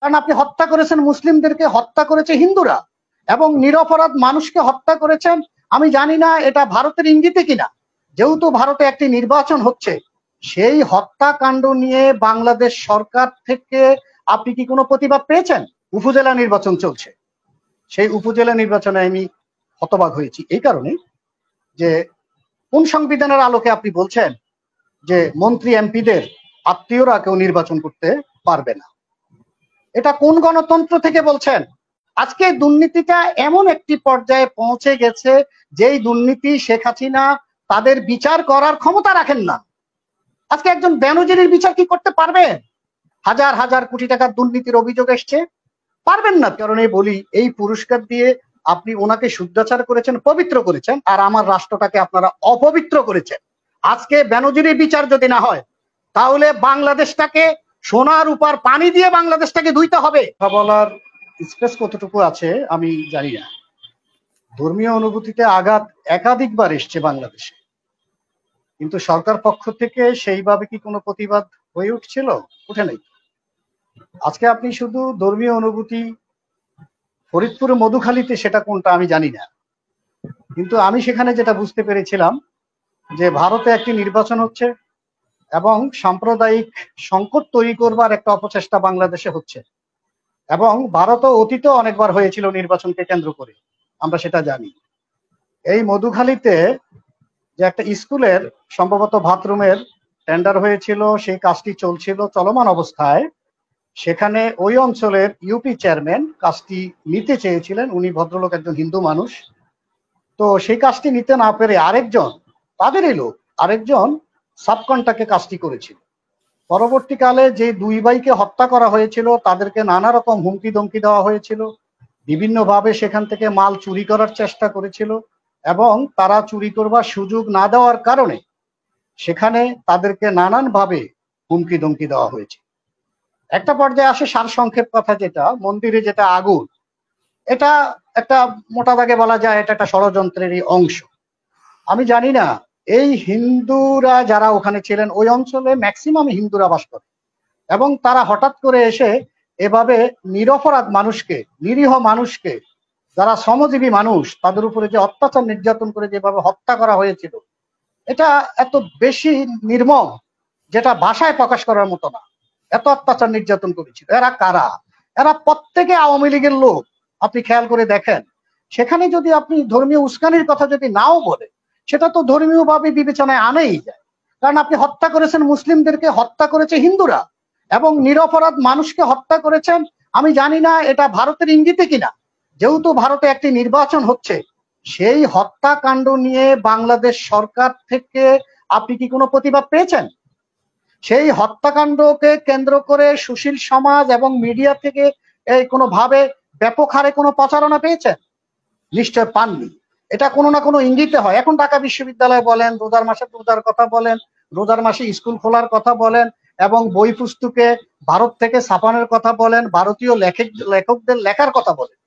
কারণ আপনি হত্যা করেছেন মুসলিমদেরকে, হত্যা করেছে হিন্দুরা, এবং নিরপরাধ মানুষকে হত্যা করেছেন। আমি জানি না এটা ভারতের ইঙ্গিতে কিনা, যেহেতু ভারতে একটি নির্বাচন হচ্ছে, সেই হত্যাকাণ্ড নিয়ে বাংলাদেশ সরকার থেকে আপনি কি কোনো প্রতিবাদ পেয়েছেন? উপজেলা নির্বাচন চলছে, সেই উপজেলা নির্বাচনে আমি হতবাক হয়েছি এই কারণে যে কোন সংবিধানের আলোকে আপনি বলছেন যে মন্ত্রী এমপিদের আত্মীয়রা কেউ নির্বাচন করতে পারবে না? এটা কোন গণতন্ত্র থেকে বলছেন? আজকে দুর্নীতিটা এমন একটি পর্যায়ে পৌঁছে গেছে যেই দুর্নীতি শেখ হাসিনা তাদের বিচার করার ক্ষমতা রাখেন না। আজকে একজন বেনজিরের বিচার কি করতে পারবেন? হাজার হাজার কোটি টাকার দুর্নীতির অভিযোগ এসছে, পারবেন না। কারণে বলি, এই পুরস্কার দিয়ে আপনি ওনাকে শুদ্ধাচার করেছেন, পবিত্র করেছেন, আর আমার রাষ্ট্রটাকে আপনারা অপবিত্র করেছেন। আজকে বেনজিরের বিচার যদি না হয়, তাহলে বাংলাদেশটাকে সোনার উপর পানি দিয়ে বাংলাদেশটাকে ধুইতে হবে। বলার স্পেস কতটুকু আছে আমি জানি না। ধর্মীয় অনুভূতিতে আঘাত একাধিকবার এসছে বাংলাদেশে, কিন্তু সরকার পক্ষ থেকে সেইভাবে কি কোনো প্রতিবাদ হয়ে উঠছিল? উঠে নাই। আজকে আপনি শুধু ধর্মীয় অনুভূতি, ফরিদপুর মধুখালীতে সেটা কোনটা আমি জানি না, কিন্তু আমি সেখানে যেটা বুঝতে পেরেছিলাম যে ভারতে একটি নির্বাচন হচ্ছে এবং সাম্প্রদায়িক সংকট তৈরি করবার একটা অপচেষ্টা বাংলাদেশে হচ্ছে, এবং ভারতও অতীতেও অনেকবার হয়েছিল নির্বাচনকে কেন্দ্র করে, আমরা সেটা জানি। এই মধুখালীতে যে একটা স্কুলের সম্ভবত বাথরুমের টেন্ডার হয়েছিল, সেই কাজটি চলছিল চলমান অবস্থায়, সেখানে ওই অঞ্চলের ইউপি চেয়ারম্যান কাজটি নিতে চেয়েছিলেন। উনি ভদ্রলোক, একজন হিন্দু মানুষ। তো সেই কাজটি নিতে না পেরে আরেকজন, তাদেরই লোক, আরেকজন সাবকন্ট্রাক্টে কাজটি করেছিল। পরবর্তীকালে যে দুই ভাইকে হত্যা করা হয়েছিল, তাদেরকে নানা রকম হুমকি ধমকি দেওয়া হয়েছিল, বিভিন্নভাবে সেখান থেকে মাল চুরি করার চেষ্টা করেছিল, এবং তারা চুরি করবার সুযোগ না দেওয়ার কারণে সেখানে তাদেরকে নানানভাবে হুমকি ধমকি দেওয়া হয়েছে। একটা পর্যায়ে আসে সারসংক্ষেপ কথা, যেটা মন্দিরে যেটা আগুন, এটা একটা মোটা দাগে বলা যায় এটা একটা ষড়যন্ত্রেরই অংশ। আমি জানি না এই হিন্দুরা যারা ওখানে ছিলেন, ওই অঞ্চলে ম্যাক্সিমাম হিন্দুরা বাস করে, এবং তারা হঠাৎ করে এসে এভাবে নিরপরাধ মানুষকে, নিরীহ মানুষকে, যারা শ্রমজীবী মানুষ, তাদের উপরে যে অত্যাচার নির্যাতন করে যেভাবে হত্যা করা হয়েছিল, এটা এত বেশি নির্মম যেটা ভাষায় প্রকাশ করার মতো না। এত অত্যাচার নির্যাতন করেছিল। এরা কারা? এরা প্রত্যেকে আওয়ামী লীগের লোক। আপনি খেয়াল করে দেখেন, সেখানে যদি আপনি ধর্মীয় উস্কানির কথা যদি নাও বলে, সেটা তো ধর্মীয় ভাবে বিবেচনায় আনেই যায়। কারণ আপনি হত্যা করেছেন মুসলিমদেরকে, হত্যা করেছে হিন্দুরা, এবং নিরপরাধ মানুষকে হত্যা করেছেন। আমি জানি না এটা ভারতের ইঙ্গিতে কিনা, যেহেতু ভারতে একটি নির্বাচন হচ্ছে, সেই হত্যাকাণ্ড নিয়ে বাংলাদেশ সরকার থেকে আপনি কি কোনো প্রতিবাদ পেয়েছেন? সেই হত্যাকাণ্ডকে কেন্দ্র করে সুশীল সমাজ এবং মিডিয়া থেকে এই কোনোভাবে ব্যাপক হারে কোনো প্রচারণা পেয়েছেন? নিশ্চয় পাননি। এটা কোনো না কোনো ইঙ্গিতে হয়। এখন ঢাকা বিশ্ববিদ্যালয় বলেন, রোজার মাসে রোজার কথা বলেন, রোজার মাসে স্কুল খোলার কথা বলেন, এবং বই পুস্তকে ভারত থেকে ছাপানোর কথা বলেন, ভারতীয় লেখকদের লেখার কথা বলেন।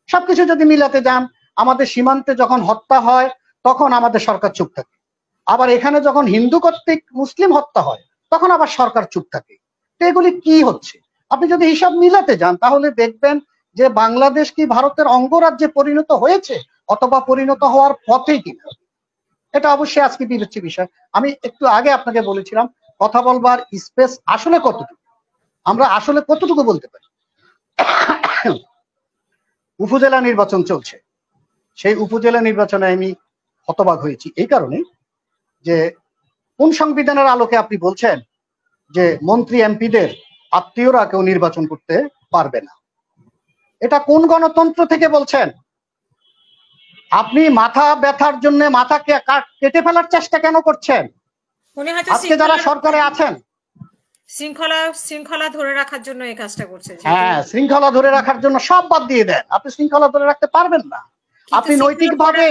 সবকিছু যদি মিলাতে যান, আমাদের সীমান্তে যখন হত্যা হয় তখন আমাদের সরকার চুপ থাকে, আবার এখানে যখন হিন্দু কর্তৃক মুসলিম হত্যা হয় তখন আবার সরকার চুপ থাকে। তো এগুলি কি হচ্ছে? আপনি যদি হিসাব মিলাতে যান, তাহলে দেখবেন যে বাংলাদেশ কি ভারতের অঙ্গরাজ্যে পরিণত হয়েছে, অথবা পরিণত হওয়ার পথেই কিনা। এটা অবশ্যই আজকে বিবেচ্য বিষয়। আমি একটু আগে আপনাকে বলেছিলাম, কথা বলবার স্পেস আসলে কতটুকু, আমরা আসলে কতটুকু বলতে পারি। উপজেলা নির্বাচন চলছে, সেই উপজেলা নির্বাচনে আমি হতবাক হয়েছি এই কারণে যে কোন সংবিধানের আলোকে আপনি বলছেন যে মন্ত্রী এমপিদের আত্মীয়রা কেউ নির্বাচন করতে পারবে না? এটা কোন গণতন্ত্র থেকে বলছেন? আপনি মাথা ব্যথার জন্য মাথাকে কেটে ফেলার চেষ্টা কেন করছেন? আজকে যারা সরকারে আছেন, শৃঙ্খলা ধরে রাখার জন্য এই কাজটা করছে। হ্যাঁ, শৃঙ্খলা ধরে রাখার জন্য সব বাদ দিয়ে দেন, আপনি শৃঙ্খলা ধরে রাখতে পারবেন না। আপনি নৈতিকভাবে,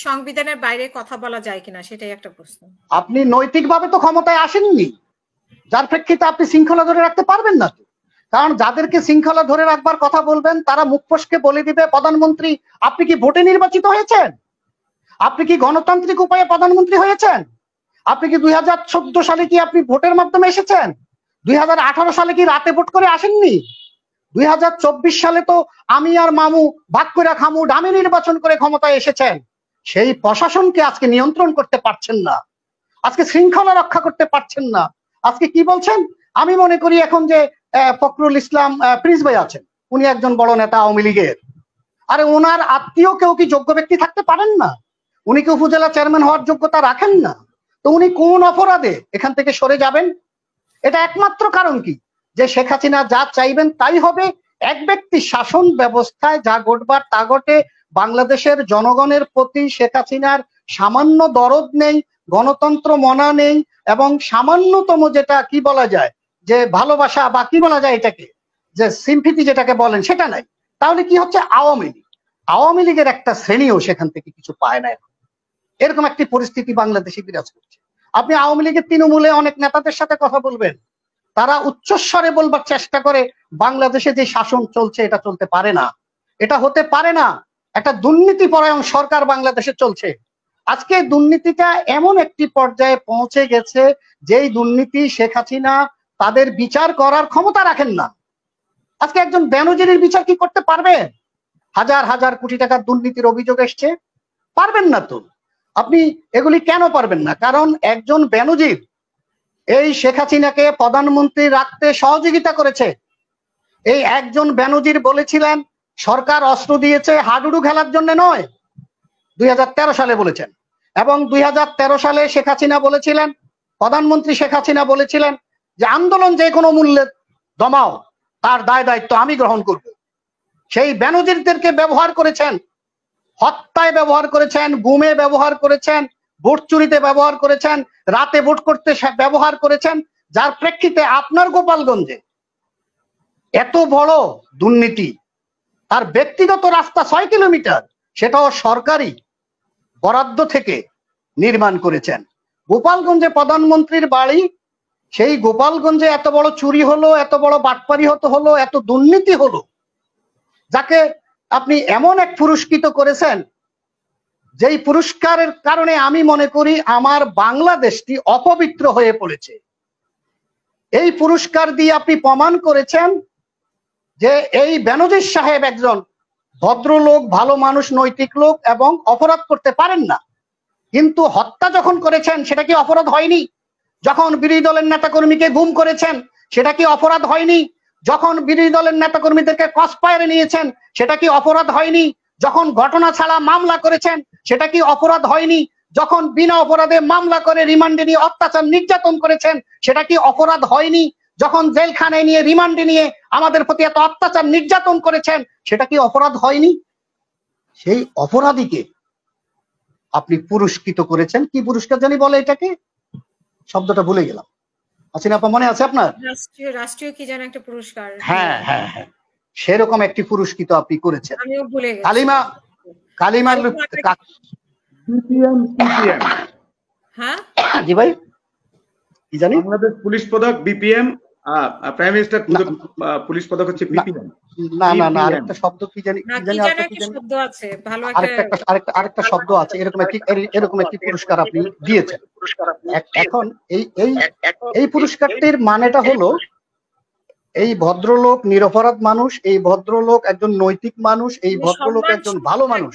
সংবিধানের বাইরে কথা বলা যায় কিনা সেটাই একটা প্রশ্ন। আপনি নৈতিকভাবে তো ক্ষমতায় আসেননি, যার প্রেক্ষিতে আপনি শৃঙ্খলা ধরে রাখতে পারবেন না। কারণ যাদেরকে শৃঙ্খলা ধরে রাখবার কথা বলবেন, তারা মুখ ফসকে বলে দিবে, প্রধানমন্ত্রী আপনি কি ভোটে নির্বাচিত হয়েছেন? আপনি কি গণতান্ত্রিক উপায়ে প্রধানমন্ত্রী হয়েছেন? আপনি কি 2014 সালে কি আপনি ভোটের মাধ্যমে এসেছেন? 2018 সালে কি রাতে ভোট করে আসেননি? 2024 সালে তো আমি আর মামু ভাগ করে খামু ডামি নির্বাচন করে ক্ষমতায় এসেছেন, সেই প্রশাসনকে আজকে নিয়ন্ত্রণ করতে পারছেন না, আজকে শৃঙ্খলা রক্ষা করতে পারছেন না। আজকে কি বলছেন? আমি মনে করি এখন যে ফখরুল ইসলাম প্রিন্স ভাই আছেন, উনি একজন বড় নেতা আওয়ামী লীগের, আরে ওনার আত্মীয় কেউ কি যোগ্য ব্যক্তি থাকতে পারেন না? উনি কি উপজেলা চেয়ারম্যান হওয়ার যোগ্যতা রাখেন না? তো উনি কোন অপরাধে এখান থেকে সরে যাবেন? এটা একমাত্র কারণ কি, যে শেখ হাসিনা যা চাইবেন তাই হবে, এক ব্যক্তি শাসন ব্যবস্থায় যা ঘটবার তা ঘটে, বাংলাদেশের জনগণের প্রতি শেখ হাসিনার সামান্য দরদ নেই, গণতন্ত্র মনা নেই, এবং সামান্যতম যেটা কি বলা যায় যে ভালোবাসা বা কি বলা যায় এটাকে যে সিম্পিতি যেটাকে বলেন সেটা নাই। তাহলে কি হচ্ছে, আওয়ামী লীগের একটা শ্রেণীও সেখান থেকে কিছু পায় না। এখন এরকম একটি পরিস্থিতি বাংলাদেশে বিরাজ করছে। আপনি আওয়ামী লীগের তৃণমূলে অনেক নেতাদের সাথে কথা বলবেন, তারা উচ্চস্বরে বলবার চেষ্টা করে বাংলাদেশে যে শাসন চলছে এটা চলতে পারে না, এটা হতে পারে না, একটা দুর্নীতি পরায়ণ সরকার বাংলাদেশে চলছে। আজকে দুর্নীতিটা এমন একটি পর্যায়ে পৌঁছে গেছে যেই দুর্নীতি শেখ হাসিনা তাদের বিচার করার ক্ষমতা রাখেন না। আজকে একজন বেনজিরের বিচার কি করতে পারবেন? হাজার হাজার কোটি টাকার দুর্নীতির অভিযোগ এসছে, পারবেন না তো। আপনি এগুলি কেন পারবেন না? কারণ একজন বেনজির এই শেখ হাসিনাকে প্রধানমন্ত্রী রাখতে সহযোগিতা করেছে। এই একজন বেনজির বলেছিলেন সরকার অস্ত্র দিয়েছে হাডুডু খেলার জন্য নয়, 2013 সালে বলেছেন। এবং 2013 সালে শেখ হাসিনা বলেছিলেন, প্রধানমন্ত্রী শেখ হাসিনা বলেছিলেন যে আন্দোলন যে কোনো মূল্যে দমাও, তার দায় দায়িত্ব আমি গ্রহণ করব। সেই বেনজিরদেরকে ব্যবহার করেছেন, হত্যায় ব্যবহার করেছেন, গুমে ব্যবহার করেছেন, ভোট চুরিতে ব্যবহার করেছেন, রাতে ভোট করতে ব্যবহার করেছেন, যার প্রেক্ষিতে আপনার গোপালগঞ্জে এত বড় দুর্নীতি। তার ব্যক্তিগত রাস্তা 6 কিলোমিটার, সেটাও সরকারি বরাদ্দ থেকে নির্মাণ করেছেন। গোপালগঞ্জে প্রধানমন্ত্রীর বাড়ি, সেই গোপালগঞ্জে এত বড় চুরি হলো, এত বড় বাটপারি হলো, এত দুর্নীতি হলো, যাকে আপনি এমন এক পুরস্কৃত করেছেন যেই পুরস্কারের কারণে আমি মনে করি আমার বাংলাদেশটি অপবিত্র হয়ে পড়েছে। এই পুরস্কার দিয়ে আপনি প্রমাণ করেছেন যে এই বেনজির সাহেব একজন ভদ্রলোক, ভালো মানুষ, নৈতিক লোক এবং অপরাধ করতে পারেন না। কিন্তু হত্যা যখন করেছেন সেটা কি অপরাধ হয়নি? যখন বিরোধী দলের নেতাকর্মীকে গুম করেছেন সেটা কি অপরাধ হয়নি? যখন বিরোধী দলের নেতাকর্মীদেরকে ক্রসফায়ারে নিয়েছেন সেটা কি অপরাধ হয়নি? যখন ঘটনা ছাড়া মামলা করেছেন সেটা কি অপরাধ হয়নি? যখন বিনা অপরাধে মামলা করে রিমান্ডে নিয়ে অত্যাচার নির্যাতন করেছেন সেটা কি অপরাধ হয়নি? যখন জেলখানায় নিয়ে রিমান্ডে নিয়ে আমাদের প্রতি এত অত্যাচার নির্যাতন করেছেন সেটা কি অপরাধ হয়নি? সেই অপরাধীকে আপনি পুরস্কৃত করেছেন। কি পুরস্কার জানি বলে এটাকে, শব্দটা ভুলে গেলাম। আছেন আপা, মনে আছে আপনার? রাষ্ট্রীয় কি যেন একটা পুরস্কার। হ্যাঁ হ্যাঁ হ্যাঁ, সেরকম একটি পুরস্কৃত আপনি করেছেন। আমিও ভুলে গেছি। কালিমা হ্যাঁ জি ভাই, কি জানি বাংলাদেশ পুলিশ পদক বিপিএম, প্রাইম মিনিস্টার পুলিশ পদক হচ্ছে বিপিএম। না না না, আরেকটা শব্দ কি জানি, শব্দ আছে, ভালো আরেকটা শব্দ আছে, এরকম একটি পুরস্কার আপনি দিয়েছেন। এখন এই পুরস্কারটির মানেটা হলো এই ভদ্রলোক নিরপরাধ মানুষ, এই ভদ্রলোক একজন নৈতিক মানুষ, এই ভদ্রলোক একজন ভালো মানুষ।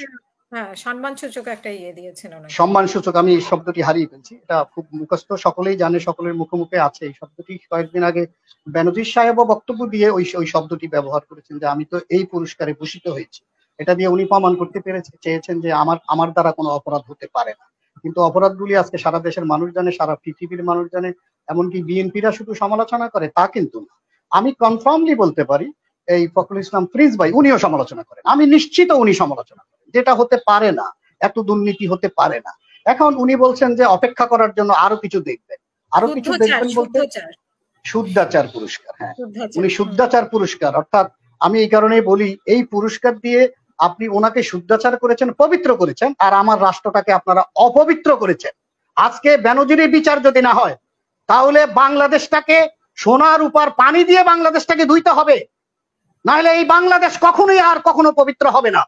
হ্যাঁ, সম্মানসূচক একটা দিয়েছেন ওনাকে। সম্মানসূচক, আমি এই শব্দটি হারিয়ে ফেলছি, এটা খুব মুখস্থ, সকলেই জানে, সকলের মুখে মুখে আছে এই শব্দটি। কয়েকদিন আগে বেনজির সাহেবও বক্তব্য দিয়ে ওই শব্দটি ব্যবহার করেছেন যে আমি তো এই পুরস্কারে ভূষিত হয়েছি। এটা দিয়ে উনি প্রমাণ করতে চেয়েছেন যে আমার দ্বারা কোনো অপরাধ হতে পারে না। কিন্তু অপরাধগুলি আজকে সারা দেশের মানুষ জানে, সারা পৃথিবীর মানুষ জানে। এমনকি বিএনপিরা শুধু সমালোচনা করে তা কিন্তু না, আমি কনফার্মলি বলতে পারি এই ফখরুল ইসলাম প্রিন্স ভাই উনিও সমালোচনা করেন, আমি নিশ্চিত উনি সমালোচনা করেন। যেটা হতে পারে না, এত দুর্নীতি হতে পারে না। এখন উনি বলছেন যে অপেক্ষা করার জন্য আরো কিছু দেখবেন, আরো কিছু দেখবেন বলতে শুদ্ধাচার পুরস্কার। হ্যাঁ, উনি শুদ্ধাচার পুরস্কার, অর্থাৎ আমি এই কারণেই বলি এই পুরস্কার দিয়ে আপনি ওনাকে শুদ্ধাচার করেছেন, পবিত্র করেছেন, আর আমার রাষ্ট্রটাকে আপনারা অপবিত্র করেছেন। আজকে বেনজিরের বিচার যদি না হয় তাহলে বাংলাদেশটাকে সোনার উপর পানি দিয়ে বাংলাদেশটাকে ধুইতে হবে, নাহলে এই বাংলাদেশ কখনোই আর কখনো পবিত্র হবে না।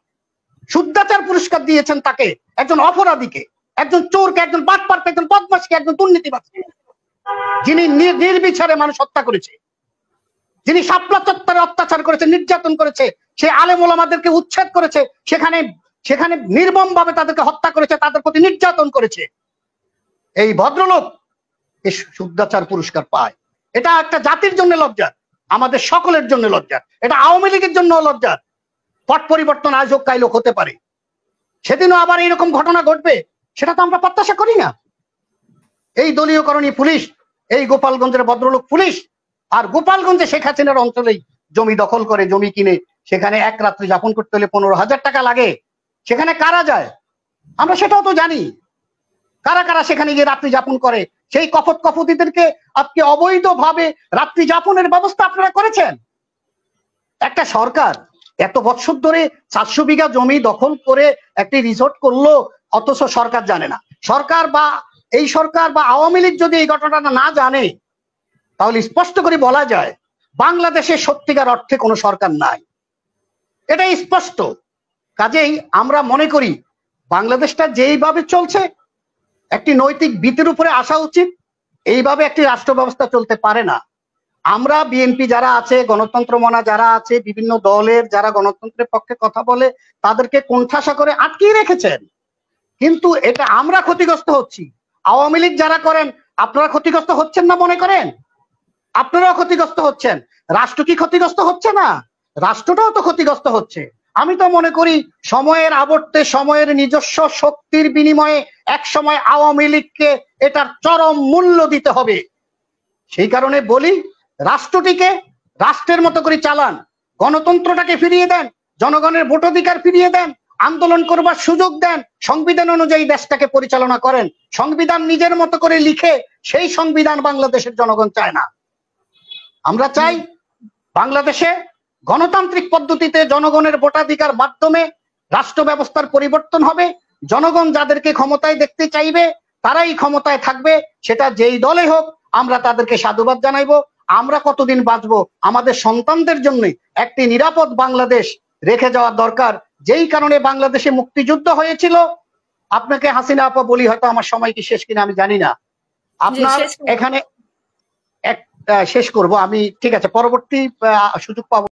শুদ্ধাচার পুরস্কার দিয়েছেন তাকে, একজন অপরাধীকে, একজন চোরকে, একজন বাটপারকে, একজন বদমাশকে, একজন দুর্নীতিবাজকে, যিনি নির্বিচারে মানুষ হত্যা করেছে। যিনি শাপলা চত্বরে অত্যাচার করেছে, নির্যাতন করেছে, সে আলেম ওলামাদেরকে উচ্ছেদ করেছে, সেখানে নির্মম ভাবে তাদেরকে হত্যা করেছে, তাদের প্রতি নির্যাতন করেছে, এই ভদ্রলোক এই শুদ্ধাচার পুরস্কার পায়। এটা একটা জাতির জন্য লজ্জার, আমাদের সকলের জন্য লজ্জার, এটা আওয়ামী লীগের জন্য লজ্জার। পট পরিবর্তন আজ হোক কাল হতে পারে, সেদিনও আবার এইরকম ঘটনা ঘটবে, সেটা তো আমরা প্রত্যাশা করি না। এই দলীয়করণী পুলিশ, এই গোপালগঞ্জের ভদ্রলোক পুলিশ, আর গোপালগঞ্জে শেখ হাসিনার অঞ্চলেই জমি দখল করে, জমি কিনে সেখানে এক রাত্রি যাপন করতে হলে 15,000 টাকা লাগে। সেখানে কারা যায় আমরা সেটাও তো জানি, কারা কারা সেখানে গিয়ে রাত্রি যাপন করে। সেই কপতিদেরকে আজকে অবৈধভাবে রাত্রি যাপনের ব্যবস্থা আপনারা করেছেন। একটা সরকার এত বছর ধরে 400 বিঘা জমি দখল করে একটি রিসোর্ট করলো, অথচ সরকার জানে না। সরকার বা আওয়ামী লীগ যদি এই ঘটনাটা না জানে, তাহলে স্পষ্ট করে বলা যায় বাংলাদেশে সত্যিকার অর্থে কোনো সরকার নাই, এটাই স্পষ্ট। কাজেই আমরা মনে করি বাংলাদেশটা যেইভাবে চলছে একটি নৈতিক ভিতের উপরে আসা উচিত। এইভাবে একটি রাষ্ট্র ব্যবস্থা চলতে পারে না। আমরা বিএনপি যারা আছে, গণতন্ত্র মনা যারা আছে, বিভিন্ন দলের যারা গণতন্ত্রের পক্ষে কথা বলে, তাদেরকে কোণঠাসা করে আটকিয়ে রেখেছেন, কিন্তু এটা আমরা ক্ষতিগ্রস্ত হচ্ছি। আওয়ামী লীগ যারা করেন, আপনারা ক্ষতিগ্রস্ত হচ্ছেন না মনে করেন? আপনারাও ক্ষতিগ্রস্ত হচ্ছেন। রাষ্ট্র কি ক্ষতিগ্রস্ত হচ্ছে না? রাষ্ট্রটাও তো ক্ষতিগ্রস্ত হচ্ছে। আমি তো মনে করি সময়ের আবর্তে, সময়ের নিজস্ব শক্তির বিনিময়ে এক সময় আওয়ামী লীগকে এটার চরম মূল্য দিতে হবে। সেই কারণে বলি, রাষ্ট্রটিকে রাষ্ট্রের মতো করে চালান, গণতন্ত্রটাকে ফিরিয়ে দেন, জনগণের ভোটাধিকার ফিরিয়ে দেন, আন্দোলন করবার সুযোগ দেন, সংবিধান অনুযায়ী দেশটাকে পরিচালনা করেন। সংবিধান নিজের মতো করে লিখে সেই সংবিধান বাংলাদেশের জনগণ চায় না। আমরা চাই বাংলাদেশে গণতান্ত্রিক পদ্ধতিতে জনগণের ভোটাধিকার মাধ্যমে রাষ্ট্র ব্যবস্থার পরিবর্তন হবে। জনগণ যাদেরকে ক্ষমতায় দেখতে চাইবে তারাই ক্ষমতায় থাকবে, সেটা যেই দলে হোক। আমরা তাদেরকে সাধুবাদ জানাইবো। আমরা কতদিন বাঁচবো, আমাদের সন্তানদের জন্য একটি নিরাপদ বাংলাদেশ রেখে যাওয়া দরকার। যেই কারণে বাংলাদেশে মুক্তিযুদ্ধ হয়েছিল। আপনাকে হাসিনা আপা বলি, হয়তো আমার সময় কি শেষ কিনা আমি জানি না, আপনার এখানে শেষ করব আমি, ঠিক আছে, পরবর্তী সুযোগ পাবো।